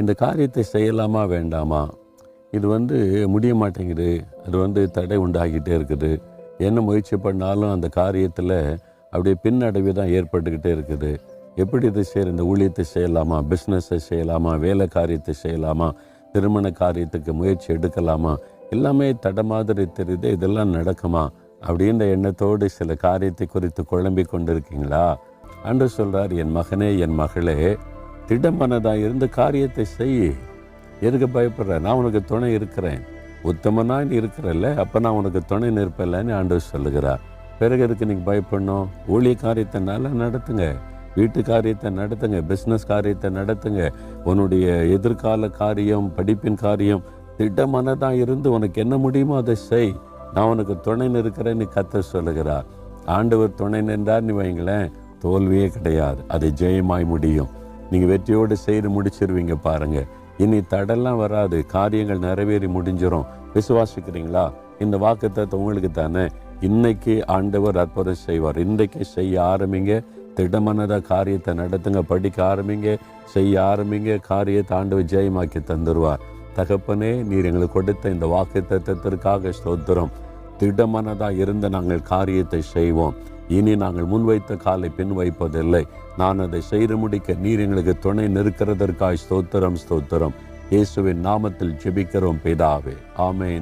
இந்த காரியத்தை செய்யலாமா வேண்டாமா, இது முடிய மாட்டேங்குது, அது தடை உண்டாகிட்டே இருக்குது, என்ன முயற்சி பண்ணாலும் அந்த காரியத்தில் அப்படியே பின்னடைவு தான் ஏற்பட்டுக்கிட்டே இருக்குது. எப்படி இதை செய்கிற, இந்த ஊழியத்தை செய்யலாமா, பிஸ்னஸை செய்யலாமா, வேலை காரியத்தை செய்யலாமா, திருமண காரியத்துக்கு முயற்சி எடுக்கலாமா, எல்லாமே தடை மாதிரி தெரியுது, இதெல்லாம் நடக்குமா அப்படின்ற எண்ணத்தோடு சில காரியத்தை குறித்து குழம்பி கொண்டு இருக்கீங்களா? ஆண்டவர் சொல்கிறார், என் மகனே என் மகளே, திடமனதாக இருந்து காரியத்தை செய். எதுக்கு பயப்படுற? நான் உனக்கு துணை இருக்கிறேன். உத்தமனா நீ இருக்கிறல்ல, அப்போ நான் உனக்கு துணை நிற்பல்லன்னு ஆண்டவர் சொல்லுகிறார். பிறகு எதுக்கு நீங்கள் பயப்படணும்? ஊழிய காரியத்தை நல்லா நடத்துங்க, வீட்டு காரியத்தை நடத்துங்க, பிஸ்னஸ் காரியத்தை நடத்துங்க, உன்னுடைய எதிர்கால காரியம், படிப்பின் காரியம், திடமனதாக இருந்து உனக்கு என்ன முடியுமோ அதை செய். நான் உனக்கு துணை நிற்கிறேன்னு கர்த்தர் சொல்லுகிறார். ஆண்டவர் துணை நின்றார் நீ வைங்களேன், தோல்வியே கிடையாது, அது ஜெயமாய் முடியும். நீங்கள் வெற்றியோடு செய்து முடிச்சிருவீங்க. பாருங்கள், இனி தடெல்லாம் வராது, காரியங்கள் நிறைவேறி முடிஞ்சிடும். விசுவாசிக்கிறீங்களா? இந்த வாக்குத்தத்தம் உங்களுக்கு தானே. இன்னைக்கு ஆண்டவர் அற்புதம் செய்வார். இன்றைக்கு செய்ய ஆரம்பிங்க, திடமனதாக காரியத்தை நடத்துங்க, படிக்க ஆரம்பிங்க, செய்ய ஆரம்பிங்க, காரியத்தை ஆண்டவர் ஜெயமாக்கி தந்துடுவார். தகப்பனே, நீர் எங்களுக்கு கொடுத்த இந்த வாக்குத்தத்தத்திற்காக ஸ்தோத்திரம். திடமனதாக இருந்த நாங்கள் காரியத்தை செய்வோம். இனி நாங்கள் முன்வைத்த காலை பின் வைப்பதில்லை. நான் அதை செய்து முடிக்க நீர் எங்களுக்கு துணை நிற்கிறதற்காக ஸ்தோத்திரம், ஸ்தோத்திரம். இயேசுவின் நாமத்தில் ஜெபிக்கிறோம் பிதாவே, ஆமென்.